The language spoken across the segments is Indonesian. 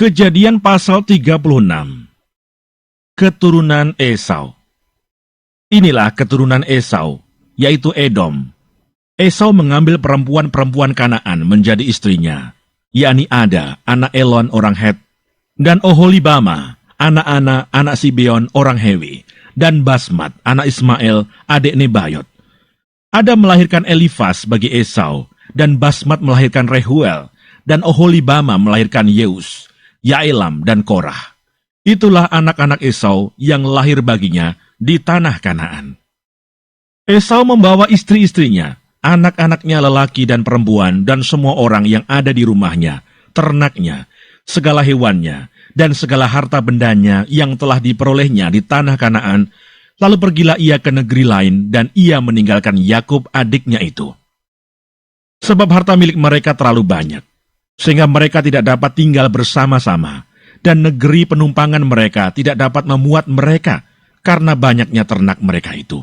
Kejadian pasal 36. Keturunan Esau. Inilah keturunan Esau, yaitu Edom. Esau mengambil perempuan-perempuan Kanaan menjadi istrinya, yakni Ada, anak Elon orang Het, dan Oholibama, anak-anak anak Sibeon orang Hewi, dan Basmat, anak Ismail, adik Nebayot. Ada melahirkan Elifas bagi Esau, dan Basmat melahirkan Rehuel, dan Oholibama melahirkan Yeus, Yaelam, dan Korah. Itulah anak-anak Esau yang lahir baginya di tanah Kanaan. Esau membawa istri-istrinya, anak-anaknya lelaki dan perempuan, dan semua orang yang ada di rumahnya, ternaknya, segala hewannya, dan segala harta bendanya yang telah diperolehnya di tanah Kanaan. Lalu pergilah ia ke negeri lain, dan ia meninggalkan Yakub adiknya itu. Sebab harta milik mereka terlalu banyak, sehingga mereka tidak dapat tinggal bersama-sama, dan negeri penumpangan mereka tidak dapat memuat mereka, karena banyaknya ternak mereka itu.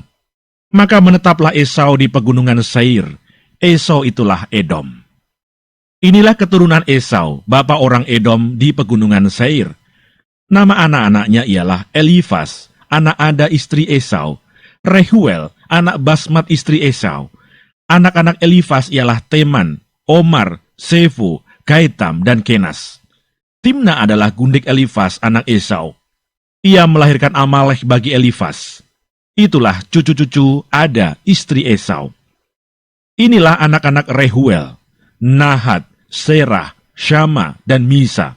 Maka menetaplah Esau di pegunungan Seir. Esau itulah Edom. Inilah keturunan Esau, bapa orang Edom di pegunungan Seir. Nama anak-anaknya ialah Elifas, anak Ada istri Esau, Rehuel, anak Basmat istri Esau. Anak-anak Elifas ialah Teman, Omar, Sefu, Gaitam, dan Kenas. Timna adalah gundik Elifas anak Esau. Ia melahirkan Amalek bagi Elifas. Itulah cucu-cucu Ada istri Esau. Inilah anak-anak Rehuel, Nahat, Serah, Syama, dan Misa.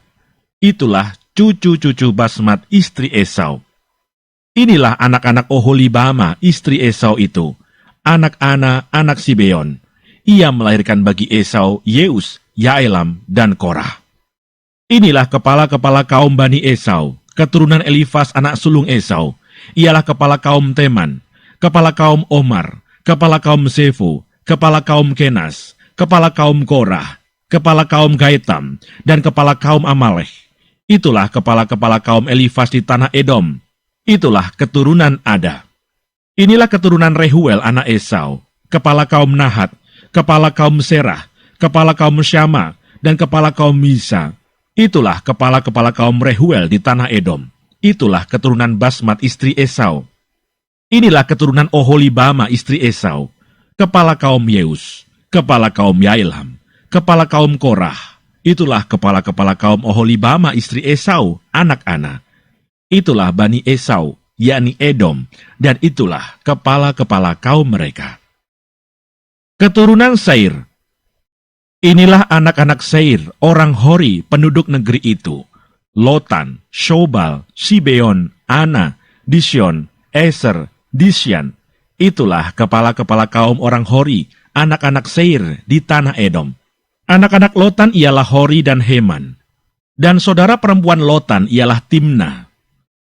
Itulah cucu-cucu Basmat istri Esau. Inilah anak-anak Oholibama istri Esau itu, anak-anak anak Sibeon. Ia melahirkan bagi Esau Yeus, Yaelam, dan Korah. Inilah kepala-kepala kaum Bani Esau, keturunan Elifas anak sulung Esau. Ialah kepala kaum Teman, kepala kaum Omar, kepala kaum Sefu, kepala kaum Kenas, kepala kaum Korah, kepala kaum Gaitam, dan kepala kaum Amalek. Itulah kepala-kepala kaum Elifas di tanah Edom. Itulah keturunan Ada. Inilah keturunan Rehuel anak Esau, kepala kaum Nahat, kepala kaum Serah, kepala kaum Syama, dan kepala kaum Misa. Itulah kepala-kepala kaum Rehuel di tanah Edom. Itulah keturunan Basmat istri Esau. Inilah keturunan Oholibama istri Esau, kepala kaum Yeus, kepala kaum Yaelam, kepala kaum Korah. Itulah kepala-kepala kaum Oholibama istri Esau, anak Ana. Itulah Bani Esau, yakni Edom, dan itulah kepala-kepala kaum mereka. Keturunan Seir. Inilah anak-anak Seir, orang Hori, penduduk negeri itu. Lotan, Shobal, Sibeon, Ana, Disyon, Eser, Disyan. Itulah kepala-kepala kaum orang Hori, anak-anak Seir di tanah Edom. Anak-anak Lotan ialah Hori dan Heman. Dan saudara perempuan Lotan ialah Timna.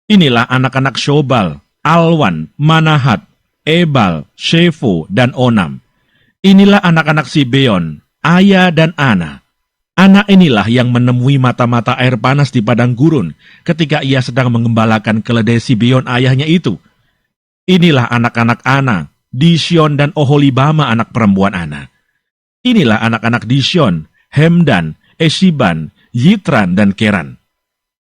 Inilah anak-anak Shobal, Alwan, Manahat, Ebal, Shefo, dan Onam. Inilah anak-anak Sibeon, Aya dan Ana. Anak inilah yang menemui mata-mata air panas di padang gurun ketika ia sedang mengembalakan keledai Sibeon ayahnya itu. Inilah anak-anak Ana, Disyon dan Oholibama anak perempuan Ana. Inilah anak-anak Disyon, Hemdan, Esiban, Yitran, dan Keran.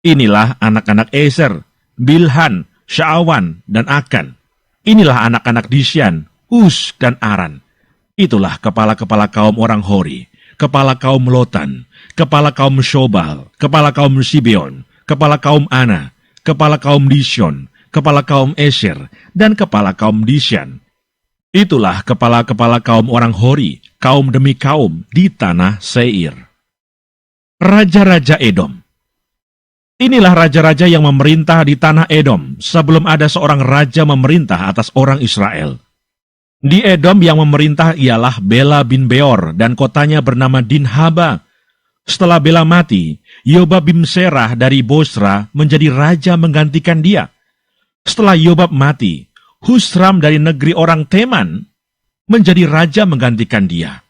Inilah anak-anak Eser, Bilhan, Sya'awan, dan Akan. Inilah anak-anak Disyan, Us, dan Aran. Itulah kepala-kepala kaum orang Hori, kepala kaum Lotan, kepala kaum Shobal, kepala kaum Sibeon, kepala kaum Ana, kepala kaum Disyon, kepala kaum Eser, dan kepala kaum Disyan. Itulah kepala-kepala kaum orang Hori, kaum demi kaum di tanah Seir. Raja-raja Edom. Inilah raja-raja yang memerintah di tanah Edom sebelum ada seorang raja memerintah atas orang Israel. Di Edom yang memerintah ialah Bela bin Beor dan kotanya bernama Dinhaba. Setelah Bela mati, Yobab bin Serah dari Bosra menjadi raja menggantikan dia. Setelah Yobab mati, Husram dari negeri orang Teman menjadi raja menggantikan dia.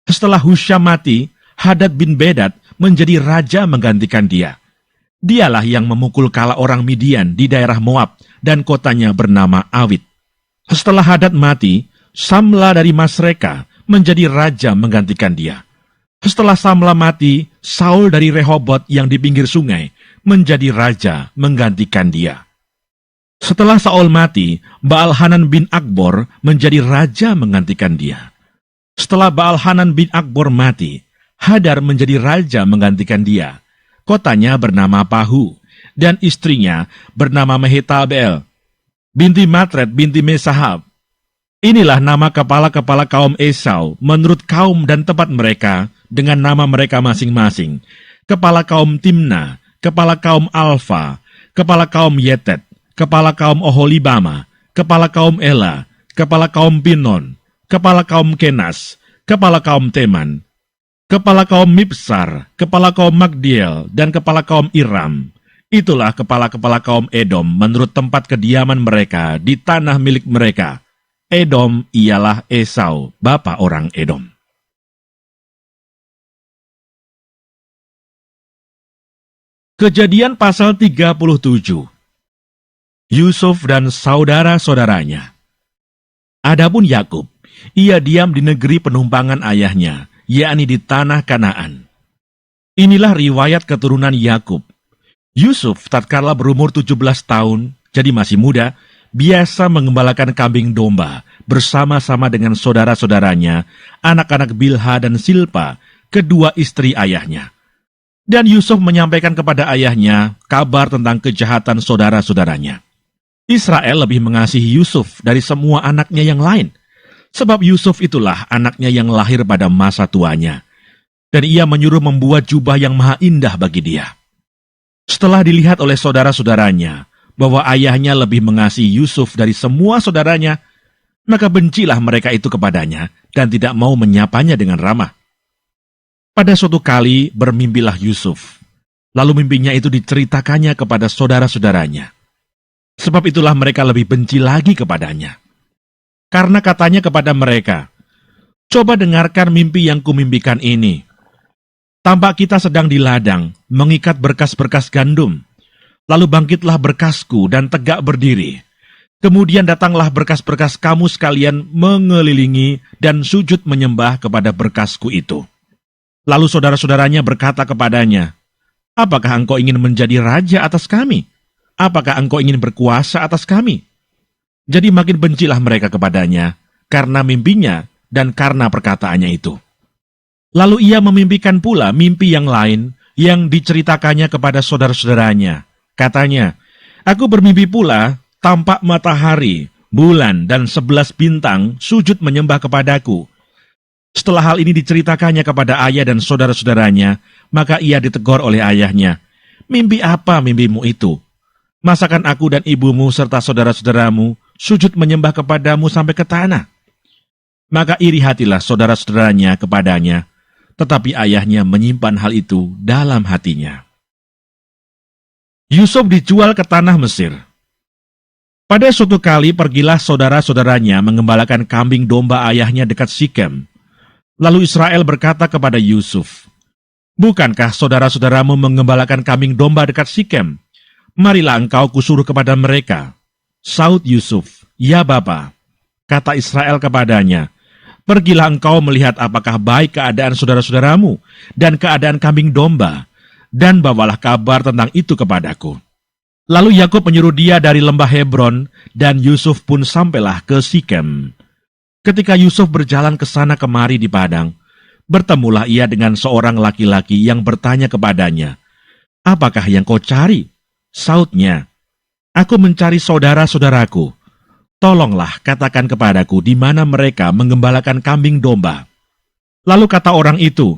Setelah Husham mati, Hadad bin Bedad menjadi raja menggantikan dia. Dialah yang memukul kala orang Midian di daerah Moab dan kotanya bernama Awit. Setelah Hadad mati, Samla dari Masreka menjadi raja menggantikan dia. Setelah Samla mati, Saul dari Rehobot yang di pinggir sungai menjadi raja menggantikan dia. Setelah Saul mati, Baal-Hanan bin Akbor menjadi raja menggantikan dia. Setelah Baal-Hanan bin Akbor mati, Hadar menjadi raja menggantikan dia. Kotanya bernama Pahu, dan istrinya bernama Mehetabel, binti Matred binti Mesahab. Inilah nama kepala-kepala kaum Esau menurut kaum dan tempat mereka dengan nama mereka masing-masing. Kepala kaum Timna, kepala kaum Alfa, kepala kaum Yetet, kepala kaum Oholibama, kepala kaum Ela, kepala kaum Pinon, kepala kaum Kenas, kepala kaum Teman, kepala kaum Mibsar, kepala kaum Magdiel, dan kepala kaum Iram. Itulah kepala-kepala kaum Edom menurut tempat kediaman mereka di tanah milik mereka. Edom ialah Esau, bapa orang Edom. Kejadian pasal 37. Yusuf dan saudara-saudaranya. Adapun Yakub, ia diam di negeri penumpangan ayahnya, yakni di tanah Kanaan. Inilah riwayat keturunan Yakub. Yusuf tatkala berumur 17 tahun, jadi masih muda, biasa mengembalakan kambing domba bersama-sama dengan saudara-saudaranya, anak-anak Bilha dan Silpa, kedua istri ayahnya. Dan Yusuf menyampaikan kepada ayahnya kabar tentang kejahatan saudara-saudaranya. Israel lebih mengasihi Yusuf dari semua anaknya yang lain, sebab Yusuf itulah anaknya yang lahir pada masa tuanya. Dan ia menyuruh membuat jubah yang maha indah bagi dia. Setelah dilihat oleh saudara-saudaranya bahwa ayahnya lebih mengasihi Yusuf dari semua saudaranya, maka bencilah mereka itu kepadanya dan tidak mau menyapanya dengan ramah. Pada suatu kali bermimpilah Yusuf, lalu mimpinya itu diceritakannya kepada saudara-saudaranya. Sebab itulah mereka lebih benci lagi kepadanya. Karena katanya kepada mereka, "Coba dengarkan mimpi yang kumimpikan ini. Tampak kita sedang di ladang, mengikat berkas-berkas gandum. Lalu bangkitlah berkasku dan tegak berdiri. Kemudian datanglah berkas-berkas kamu sekalian mengelilingi dan sujud menyembah kepada berkasku itu." Lalu saudara-saudaranya berkata kepadanya, "Apakah engkau ingin menjadi raja atas kami? Apakah engkau ingin berkuasa atas kami?" Jadi makin bencilah mereka kepadanya karena mimpinya dan karena perkataannya itu. Lalu ia memimpikan pula mimpi yang lain yang diceritakannya kepada saudara-saudaranya. Katanya, "Aku bermimpi pula, tampak matahari, bulan, dan 11 bintang sujud menyembah kepadaku." Setelah hal ini diceritakannya kepada ayah dan saudara-saudaranya, maka ia ditegur oleh ayahnya. "Mimpi apa mimpimu itu? Masakan aku dan ibumu serta saudara-saudaramu sujud menyembah kepadamu sampai ke tanah?" Maka iri hatilah saudara-saudaranya kepadanya, tetapi ayahnya menyimpan hal itu dalam hatinya. Yusuf dijual ke tanah Mesir. Pada suatu kali pergilah saudara-saudaranya mengembalakan kambing domba ayahnya dekat Sikem. Lalu Israel berkata kepada Yusuf, "Bukankah saudara-saudaramu mengembalakan kambing domba dekat Sikem? Marilah engkau kusuruh kepada mereka." Saud Yusuf, "Ya Bapa." Kata Israel kepadanya, "Pergilah engkau melihat apakah baik keadaan saudara-saudaramu dan keadaan kambing domba, dan bawalah kabar tentang itu kepadaku." Lalu Yakub menyuruh dia dari lembah Hebron, dan Yusuf pun sampailah ke Sikem. Ketika Yusuf berjalan ke sana kemari di padang, bertemulah ia dengan seorang laki-laki yang bertanya kepadanya, "Apakah yang kau cari?" Sautnya, "Aku mencari saudara-saudaraku. Tolonglah katakan kepadaku di mana mereka mengembalakan kambing domba." Lalu kata orang itu,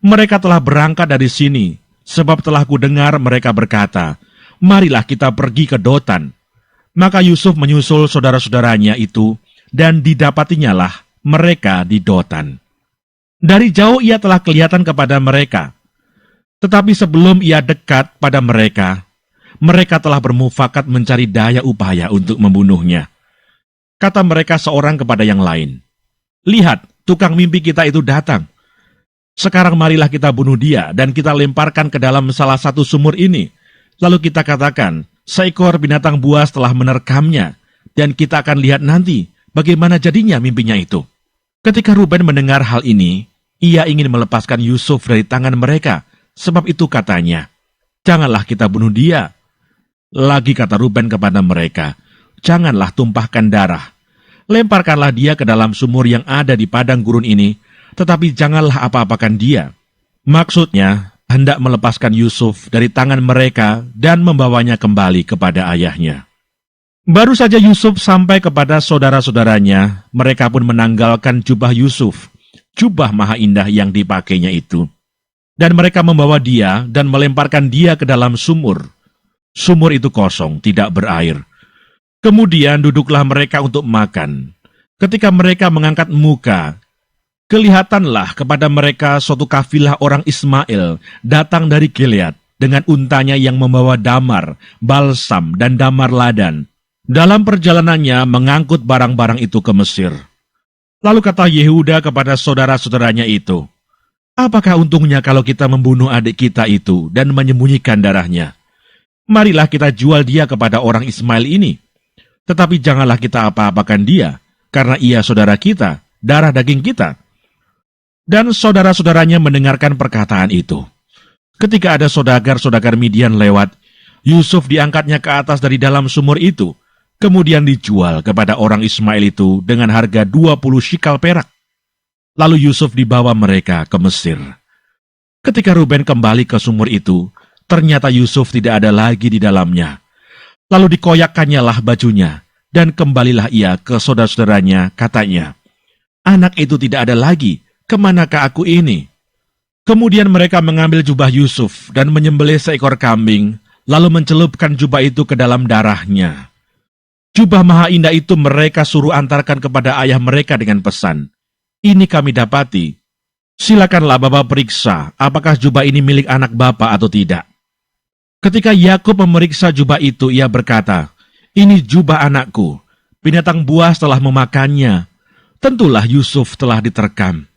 "Mereka telah berangkat dari sini, sebab telah kudengar mereka berkata, 'Marilah kita pergi ke Dotan.'" Maka Yusuf menyusul saudara-saudaranya itu, dan didapatinya lah mereka di Dotan. Dari jauh ia telah kelihatan kepada mereka, tetapi sebelum ia dekat pada mereka, mereka telah bermufakat mencari daya upaya untuk membunuhnya. Kata mereka seorang kepada yang lain, "Lihat, tukang mimpi kita itu datang. Sekarang marilah kita bunuh dia dan kita lemparkan ke dalam salah satu sumur ini. Lalu kita katakan, seekor binatang buas telah menerkamnya, dan kita akan lihat nanti bagaimana jadinya mimpinya itu." Ketika Ruben mendengar hal ini, ia ingin melepaskan Yusuf dari tangan mereka, Sebab itu katanya, janganlah kita bunuh dia. Lagi kata Ruben kepada mereka, janganlah tumpahkan darah. Lemparkanlah dia ke dalam sumur yang ada di padang gurun ini, tetapi janganlah apa-apakan dia. Maksudnya, hendak melepaskan Yusuf dari tangan mereka dan membawanya kembali kepada ayahnya. Baru saja Yusuf sampai kepada saudara-saudaranya, mereka pun menanggalkan jubah Yusuf, jubah maha indah yang dipakainya itu. Dan mereka membawa dia dan melemparkan dia ke dalam sumur. Sumur itu kosong, tidak berair. Kemudian duduklah mereka untuk makan. Ketika mereka mengangkat muka, kelihatanlah kepada mereka suatu kafilah orang Ismail datang dari Gilead dengan untanya yang membawa damar, balsam, dan damar ladan. Dalam perjalanannya mengangkut barang-barang itu ke Mesir. Lalu kata Yehuda kepada saudara-saudaranya itu, apakah untungnya kalau kita membunuh adik kita itu dan menyembunyikan darahnya? Marilah kita jual dia kepada orang Ismail ini. Tetapi janganlah kita apa-apakan dia, karena ia saudara kita, darah daging kita. Dan saudara-saudaranya mendengarkan perkataan itu. Ketika ada saudagar-saudagar Midian lewat, Yusuf diangkatnya ke atas dari dalam sumur itu, kemudian dijual kepada orang Ismail itu dengan harga 20 shikal perak. Lalu Yusuf dibawa mereka ke Mesir. Ketika Ruben kembali ke sumur itu, ternyata Yusuf tidak ada lagi di dalamnya. Lalu dikoyakkannya lah bajunya, dan kembalilah ia ke saudara-saudaranya, katanya, anak itu tidak ada lagi, kemanakah aku ini? Kemudian mereka mengambil jubah Yusuf dan menyembelih seekor kambing, lalu mencelupkan jubah itu ke dalam darahnya. Jubah maha indah itu mereka suruh antarkan kepada ayah mereka dengan pesan, ini kami dapati. Silakanlah Bapak periksa apakah jubah ini milik anak Bapak atau tidak. Ketika Yakub memeriksa jubah itu, ia berkata, ini jubah anakku. Binatang buas telah memakannya. Tentulah Yusuf telah diterkam.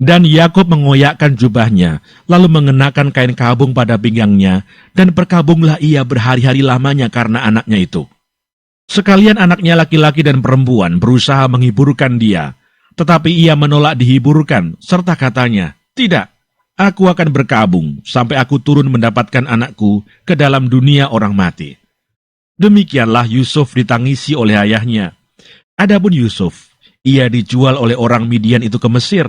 Dan Yakub mengoyakkan jubahnya, lalu mengenakan kain kabung pada pinggangnya, dan berkabunglah ia berhari-hari lamanya karena anaknya itu. Sekalian anaknya laki-laki dan perempuan berusaha menghiburkan dia, tetapi ia menolak dihiburkan, serta katanya, tidak, aku akan berkabung sampai aku turun mendapatkan anakku ke dalam dunia orang mati. Demikianlah Yusuf ditangisi oleh ayahnya. Adapun Yusuf, ia dijual oleh orang Midian itu ke Mesir,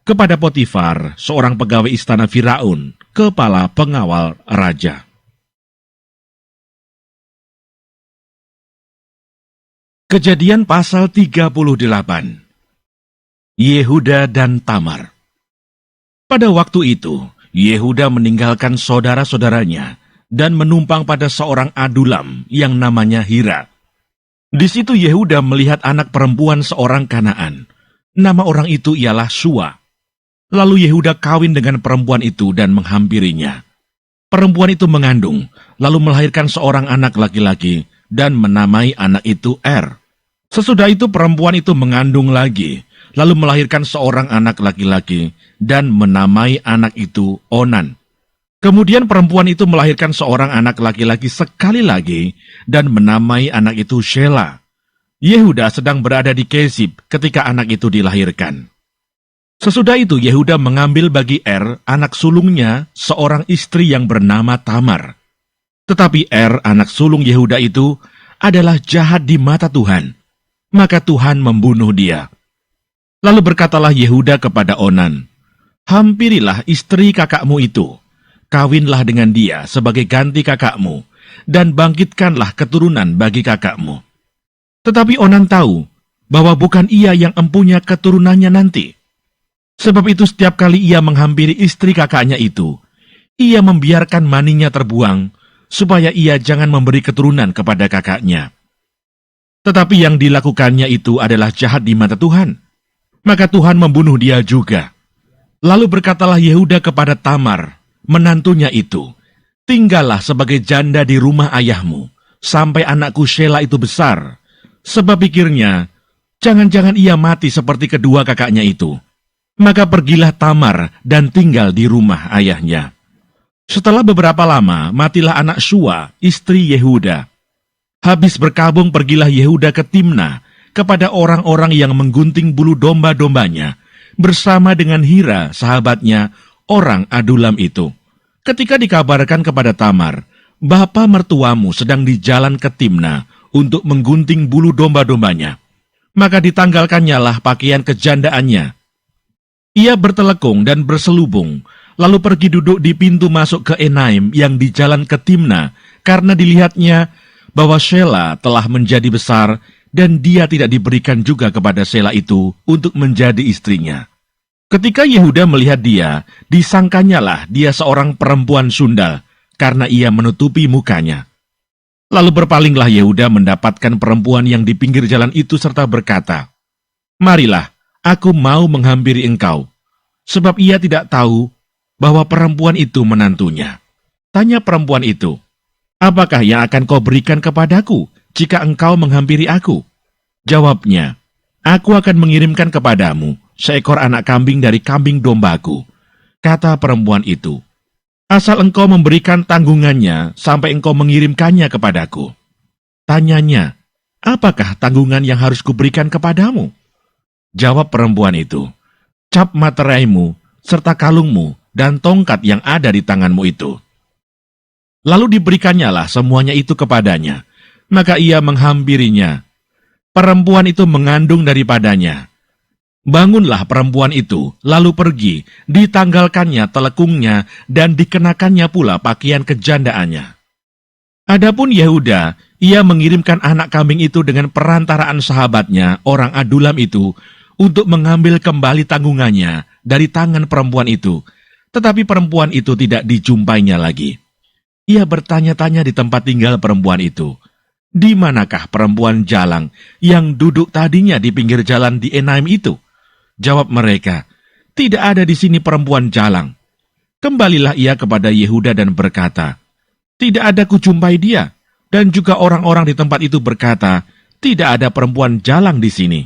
kepada Potifar, seorang pegawai istana Firaun, kepala pengawal raja. Kejadian pasal 38. Yehuda dan Tamar. Pada waktu itu, Yehuda meninggalkan saudara-saudaranya dan menumpang pada seorang adulam yang namanya Hira. Di situ Yehuda melihat anak perempuan seorang Kanaan. Nama orang itu ialah Shua. Lalu Yehuda kawin dengan perempuan itu dan menghampirinya. Perempuan itu mengandung, lalu melahirkan seorang anak laki-laki dan menamai anak itu Er. Sesudah itu perempuan itu mengandung lagi, lalu melahirkan seorang anak laki-laki dan menamai anak itu Onan. Kemudian perempuan itu melahirkan seorang anak laki-laki sekali lagi dan menamai anak itu Shela. Yehuda sedang berada di Kesib ketika anak itu dilahirkan. Sesudah itu Yehuda mengambil bagi Er, anak sulungnya, seorang istri yang bernama Tamar. Tetapi Er, anak sulung Yehuda itu, adalah jahat di mata Tuhan. Maka Tuhan membunuh dia. Lalu berkatalah Yehuda kepada Onan, hampirilah istri kakakmu itu, kawinlah dengan dia sebagai ganti kakakmu, dan bangkitkanlah keturunan bagi kakakmu. Tetapi Onan tahu bahwa bukan ia yang empunya keturunannya nanti. Sebab itu setiap kali ia menghampiri istri kakaknya itu, ia membiarkan maninya terbuang, supaya ia jangan memberi keturunan kepada kakaknya. Tetapi yang dilakukannya itu adalah jahat di mata Tuhan. Maka Tuhan membunuh dia juga. Lalu berkatalah Yehuda kepada Tamar, menantunya itu, tinggallah sebagai janda di rumah ayahmu, sampai anakku Shela itu besar. Sebab pikirnya, jangan-jangan ia mati seperti kedua kakaknya itu. Maka pergilah Tamar dan tinggal di rumah ayahnya. Setelah beberapa lama, matilah anak Shua, istri Yehuda. Habis berkabung pergilah Yehuda ke Timna, kepada orang-orang yang menggunting bulu domba-dombanya, bersama dengan Hira, sahabatnya, orang adulam itu. Ketika dikabarkan kepada Tamar, bapa mertuamu sedang di jalan ke Timna untuk menggunting bulu domba-dombanya, maka ditanggalkannya lah pakaian kejandaannya. Ia bertelekung dan berselubung, lalu pergi duduk di pintu masuk ke Enaim yang di jalan ke Timna, karena dilihatnya bahwa Shela telah menjadi besar dan dia tidak diberikan juga kepada Shela itu untuk menjadi istrinya. Ketika Yehuda melihat dia, disangkanyalah dia seorang perempuan sundal, karena ia menutupi mukanya. Lalu berpalinglah Yehuda mendapatkan perempuan yang di pinggir jalan itu serta berkata, "Marilah, aku mau menghampiri engkau." Sebab ia tidak tahu bahwa perempuan itu menantunya. Tanya perempuan itu, "Apakah yang akan kau berikan kepadaku jika engkau menghampiri aku?" Jawabnya, "Aku akan mengirimkan kepadamu seekor anak kambing dari kambing dombaku." Kata perempuan itu, "Asal engkau memberikan tanggungannya sampai engkau mengirimkannya kepadaku." Tanyanya, "Apakah tanggungan yang harus kuberikan kepadamu?" Jawab perempuan itu, "Cap materaimu, serta kalungmu, dan tongkat yang ada di tanganmu itu." Lalu diberikannya semuanya itu kepadanya, maka ia menghampirinya. Perempuan itu mengandung daripadanya. Bangunlah perempuan itu, lalu pergi, ditanggalkannya telekungnya, dan dikenakannya pula pakaian kejandaannya. Adapun Yehuda, ia mengirimkan anak kambing itu dengan perantaraan sahabatnya, orang Adulam itu, untuk mengambil kembali tanggungannya dari tangan perempuan itu, tetapi perempuan itu tidak dijumpainya lagi. Ia bertanya-tanya di tempat tinggal perempuan itu, "Di manakah perempuan jalang yang duduk tadinya di pinggir jalan di Enaim itu?" Jawab mereka, "Tidak ada di sini perempuan jalang." Kembalilah ia kepada Yehuda dan berkata, "Tidak ada kujumpai dia." Dan juga orang-orang di tempat itu berkata, "Tidak ada perempuan jalang di sini."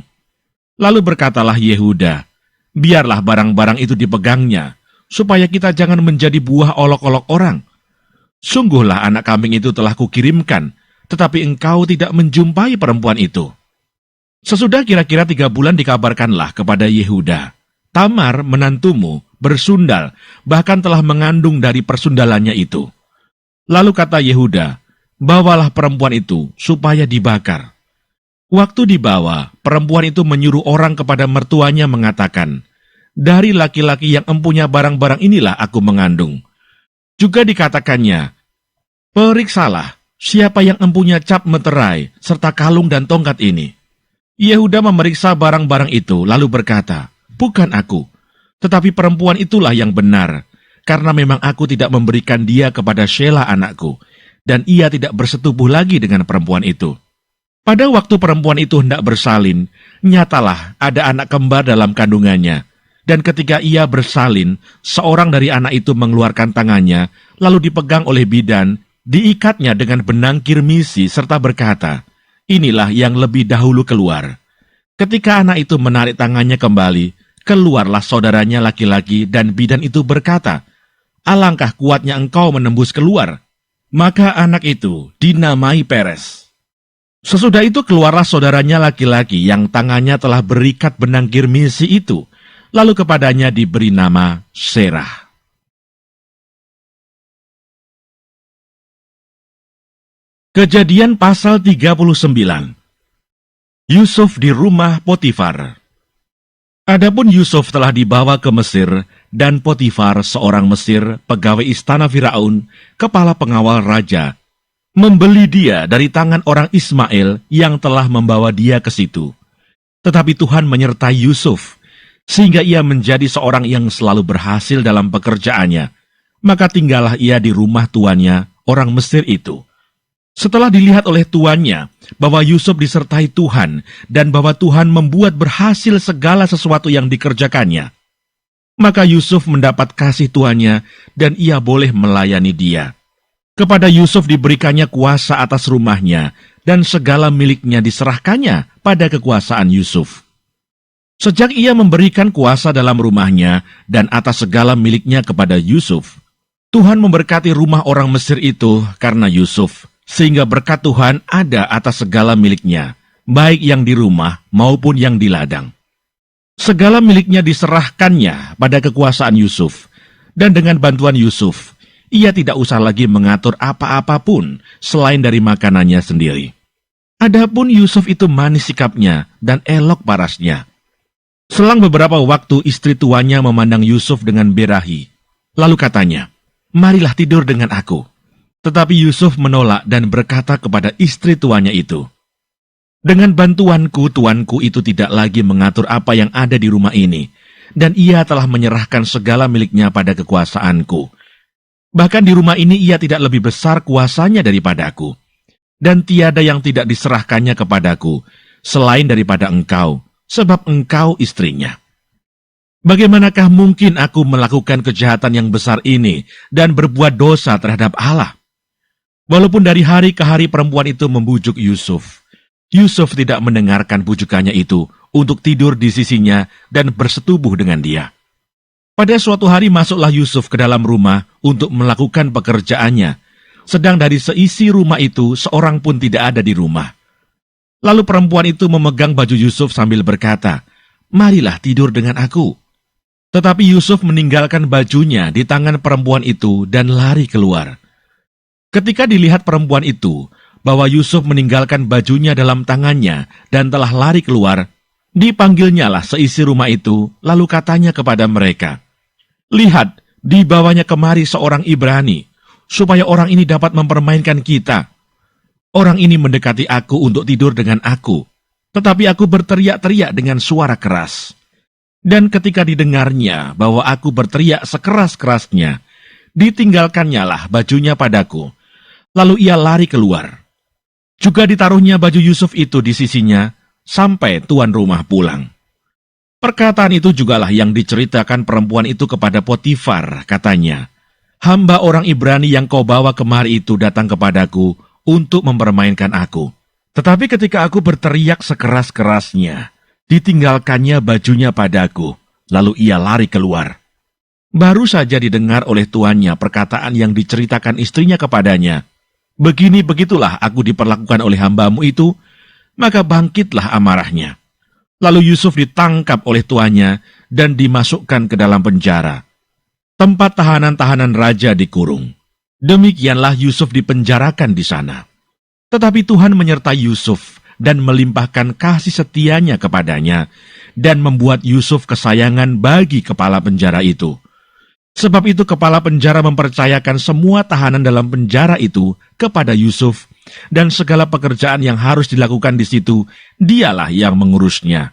Lalu berkatalah Yehuda, "Biarlah barang-barang itu dipegangnya, supaya kita jangan menjadi buah olok-olok orang. Sungguhlah anak kambing itu telah kukirimkan, tetapi engkau tidak menjumpai perempuan itu." Sesudah kira-kira 3 bulan dikabarkanlah kepada Yehuda, "Tamar menantumu bersundal, bahkan telah mengandung dari persundalannya itu." Lalu kata Yehuda, "Bawalah perempuan itu supaya dibakar." Waktu dibawa, perempuan itu menyuruh orang kepada mertuanya mengatakan, "Dari laki-laki yang empunya barang-barang inilah aku mengandung." Juga dikatakannya, "Periksalah siapa yang empunya cap meterai serta kalung dan tongkat ini." Yehuda memeriksa barang-barang itu lalu berkata, "Bukan aku, tetapi perempuan itulah yang benar, karena memang aku tidak memberikan dia kepada Shela anakku, dan ia tidak bersetubuh lagi dengan perempuan itu." Pada waktu perempuan itu hendak bersalin, nyatalah ada anak kembar dalam kandungannya, dan ketika ia bersalin, seorang dari anak itu mengeluarkan tangannya, lalu dipegang oleh bidan, diikatnya dengan benang kirmisi serta berkata, "Inilah yang lebih dahulu keluar." Ketika anak itu menarik tangannya kembali, keluarlah saudaranya laki-laki dan bidan itu berkata, "Alangkah kuatnya engkau menembus keluar." Maka anak itu dinamai Peres. Sesudah itu keluarlah saudaranya laki-laki yang tangannya telah berikat benang kirmisi itu, lalu kepadanya diberi nama Serah. Kejadian pasal 39. Yusuf di rumah Potifar. Adapun Yusuf telah dibawa ke Mesir, dan Potifar seorang Mesir, pegawai istana Firaun, kepala pengawal raja, membeli dia dari tangan orang Ismail yang telah membawa dia ke situ. Tetapi Tuhan menyertai Yusuf, sehingga ia menjadi seorang yang selalu berhasil dalam pekerjaannya. Maka tinggallah ia di rumah tuannya, orang Mesir itu. Setelah dilihat oleh tuannya bahwa Yusuf disertai Tuhan dan bahwa Tuhan membuat berhasil segala sesuatu yang dikerjakannya, maka Yusuf mendapat kasih tuannya dan ia boleh melayani dia. Kepada Yusuf diberikannya kuasa atas rumahnya dan segala miliknya diserahkannya pada kekuasaan Yusuf. Sejak ia memberikan kuasa dalam rumahnya dan atas segala miliknya kepada Yusuf, Tuhan memberkati rumah orang Mesir itu karena Yusuf, sehingga berkat Tuhan ada atas segala miliknya, baik yang di rumah maupun yang di ladang. Segala miliknya diserahkannya pada kekuasaan Yusuf, dan dengan bantuan Yusuf, ia tidak usah lagi mengatur apa-apapun selain dari makanannya sendiri. Adapun Yusuf itu manis sikapnya dan elok parasnya. Selang beberapa waktu istri tuanya memandang Yusuf dengan berahi. Lalu katanya, "Marilah tidur dengan aku." Tetapi Yusuf menolak dan berkata kepada istri tuanya itu, "Dengan bantuanku, tuanku itu tidak lagi mengatur apa yang ada di rumah ini, dan ia telah menyerahkan segala miliknya pada kekuasaanku. Bahkan di rumah ini ia tidak lebih besar kuasanya daripadaku, dan tiada yang tidak diserahkannya kepadaku, selain daripada engkau, sebab engkau istrinya. Bagaimanakah mungkin aku melakukan kejahatan yang besar ini dan berbuat dosa terhadap Allah?" Walaupun dari hari ke hari perempuan itu membujuk Yusuf, Yusuf tidak mendengarkan bujukannya itu untuk tidur di sisinya dan bersetubuh dengan dia. Pada suatu hari masuklah Yusuf ke dalam rumah untuk melakukan pekerjaannya, sedang dari seisi rumah itu seorang pun tidak ada di rumah. Lalu perempuan itu memegang baju Yusuf sambil berkata, "Marilah tidur dengan aku." Tetapi Yusuf meninggalkan bajunya di tangan perempuan itu dan lari keluar. Ketika dilihat perempuan itu bahwa Yusuf meninggalkan bajunya dalam tangannya dan telah lari keluar, dipanggilnyalah seisi rumah itu, lalu katanya kepada mereka, "Lihat, dibawanya kemari seorang Ibrani, supaya orang ini dapat mempermainkan kita. Orang ini mendekati aku untuk tidur dengan aku, tetapi aku berteriak-teriak dengan suara keras. Dan ketika didengarnya bahwa aku berteriak sekeras-kerasnya, ditinggalkannyalah bajunya padaku, lalu ia lari keluar. Juga ditaruhnya baju Yusuf itu di sisinya, sampai tuan rumah pulang." Perkataan itu jugalah yang diceritakan perempuan itu kepada Potifar, katanya, "Hamba orang Ibrani yang kau bawa kemari itu datang kepadaku untuk mempermainkan aku. Tetapi ketika aku berteriak sekeras-kerasnya, ditinggalkannya bajunya padaku, lalu ia lari keluar." Baru saja didengar oleh tuannya perkataan yang diceritakan istrinya kepadanya, "Begini-begitulah aku diperlakukan oleh hambamu itu," maka bangkitlah amarahnya. Lalu Yusuf ditangkap oleh tuannya dan dimasukkan ke dalam penjara, tempat tahanan-tahanan raja dikurung. Demikianlah Yusuf dipenjarakan di sana. Tetapi Tuhan menyertai Yusuf dan melimpahkan kasih setianya kepadanya, dan membuat Yusuf kesayangan bagi kepala penjara itu. Sebab itu kepala penjara mempercayakan semua tahanan dalam penjara itu kepada Yusuf, dan segala pekerjaan yang harus dilakukan di situ, dialah yang mengurusnya.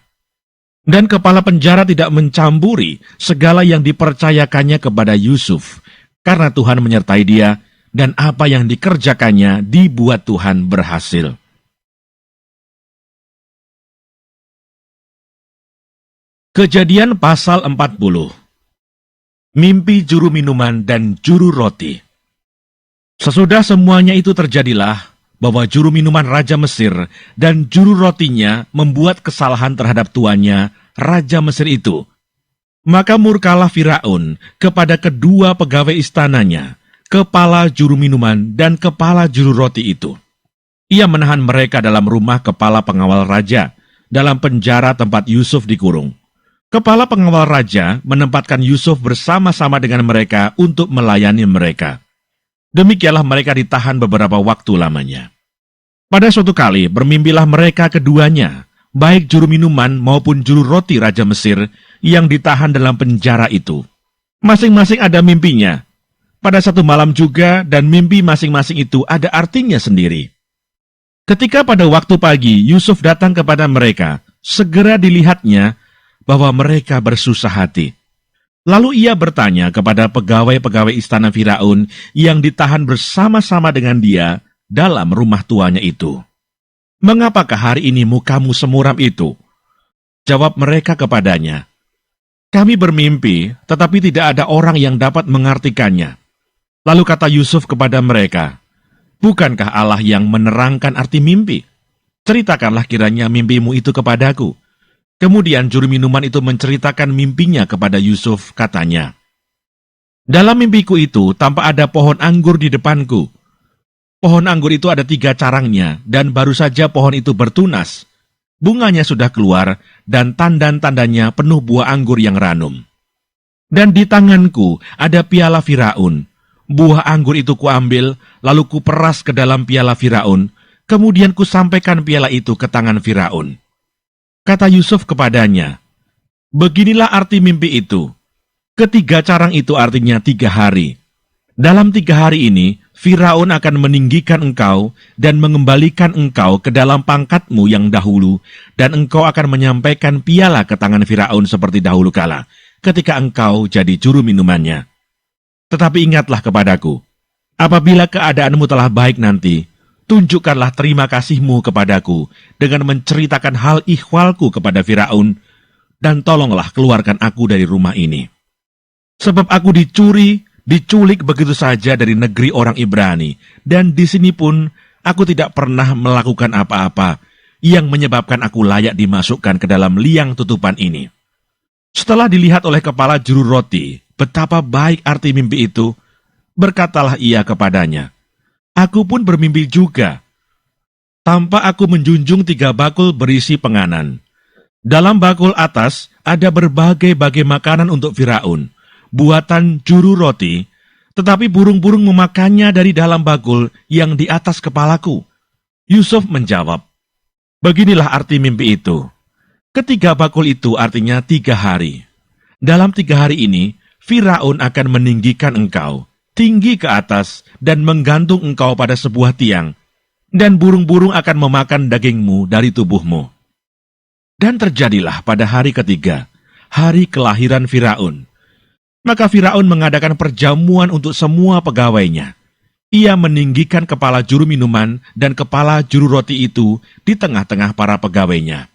Dan kepala penjara tidak mencampuri segala yang dipercayakannya kepada Yusuf, karena Tuhan menyertai dia, dan apa yang dikerjakannya dibuat Tuhan berhasil. Kejadian pasal 40. Mimpi juru minuman dan juru roti. Sesudah semuanya itu terjadilah, bahwa juru minuman Raja Mesir dan juru rotinya membuat kesalahan terhadap tuannya, Raja Mesir itu. Maka murkalah Firaun kepada kedua pegawai istananya, kepala juru minuman dan kepala juru roti itu. Ia menahan mereka dalam rumah kepala pengawal raja, dalam penjara tempat Yusuf dikurung. Kepala pengawal raja menempatkan Yusuf bersama-sama dengan mereka untuk melayani mereka. Demikianlah mereka ditahan beberapa waktu lamanya. Pada suatu kali bermimpilah mereka keduanya, baik juru minuman maupun juru roti Raja Mesir yang ditahan dalam penjara itu. Masing-masing ada mimpinya. Pada satu malam juga, dan mimpi masing-masing itu ada artinya sendiri. Ketika pada waktu pagi Yusuf datang kepada mereka, segera dilihatnya bahwa mereka bersusah hati. Lalu ia bertanya kepada pegawai-pegawai istana Firaun yang ditahan bersama-sama dengan dia dalam rumah tuanya itu, "Mengapakah hari ini mukamu semuram itu?" Jawab mereka kepadanya, "Kami bermimpi, tetapi tidak ada orang yang dapat mengartikannya." Lalu kata Yusuf kepada mereka, "Bukankah Allah yang menerangkan arti mimpi? Ceritakanlah kiranya mimpimu itu kepadaku." Kemudian juru minuman itu menceritakan mimpinya kepada Yusuf, katanya, "Dalam mimpiku itu tampak ada pohon anggur di depanku. Pohon anggur itu ada 3 carangnya, dan baru saja pohon itu bertunas. Bunganya sudah keluar, dan tandan-tandanya penuh buah anggur yang ranum. Dan di tanganku ada piala Firaun. Buah anggur itu kuambil, lalu kuperas ke dalam piala Firaun, kemudian kusampaikan piala itu ke tangan Firaun. Kata Yusuf kepadanya, beginilah arti mimpi itu. Ketiga carang itu artinya 3 hari. Dalam 3 hari ini, Firaun akan meninggikan engkau dan mengembalikan engkau ke dalam pangkatmu yang dahulu, dan engkau akan menyampaikan piala ke tangan Firaun seperti dahulu kala, ketika engkau jadi juru minumannya. Tetapi ingatlah kepadaku, apabila keadaanmu telah baik nanti, tunjukkanlah terima kasihmu kepadaku dengan menceritakan hal ikhwalku kepada Firaun, dan tolonglah keluarkan aku dari rumah ini. Sebab aku diculik begitu saja dari negeri orang Ibrani, dan di sini pun aku tidak pernah melakukan apa-apa yang menyebabkan aku layak dimasukkan ke dalam liang tutupan ini. Setelah dilihat oleh kepala juru roti, betapa baik arti mimpi itu, berkatalah ia kepadanya, aku pun bermimpi juga. Tampak aku menjunjung 3 bakul berisi penganan. Dalam bakul atas ada berbagai-bagai makanan untuk Firaun, buatan juru roti, tetapi burung-burung memakannya dari dalam bakul yang di atas kepalaku. Yusuf menjawab, beginilah arti mimpi itu. Ketiga bakul itu artinya 3 hari. Dalam 3 hari ini, Firaun akan meninggikan engkau tinggi ke atas dan menggantung engkau pada sebuah tiang, dan burung-burung akan memakan dagingmu dari tubuhmu. Dan terjadilah pada hari ketiga, hari kelahiran Firaun. Maka Firaun mengadakan perjamuan untuk semua pegawainya. Ia meninggikan kepala juru minuman dan kepala juru roti itu di tengah-tengah para pegawainya.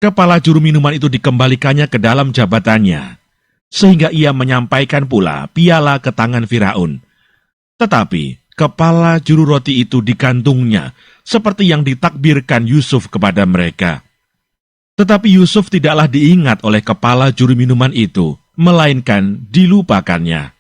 Kepala juru minuman itu dikembalikannya ke dalam jabatannya, sehingga ia menyampaikan pula piala ke tangan Firaun. Tetapi kepala juru roti itu dikantungnya, seperti yang ditakbirkan Yusuf kepada mereka. Tetapi Yusuf tidaklah diingat oleh kepala juru minuman itu, melainkan dilupakannya.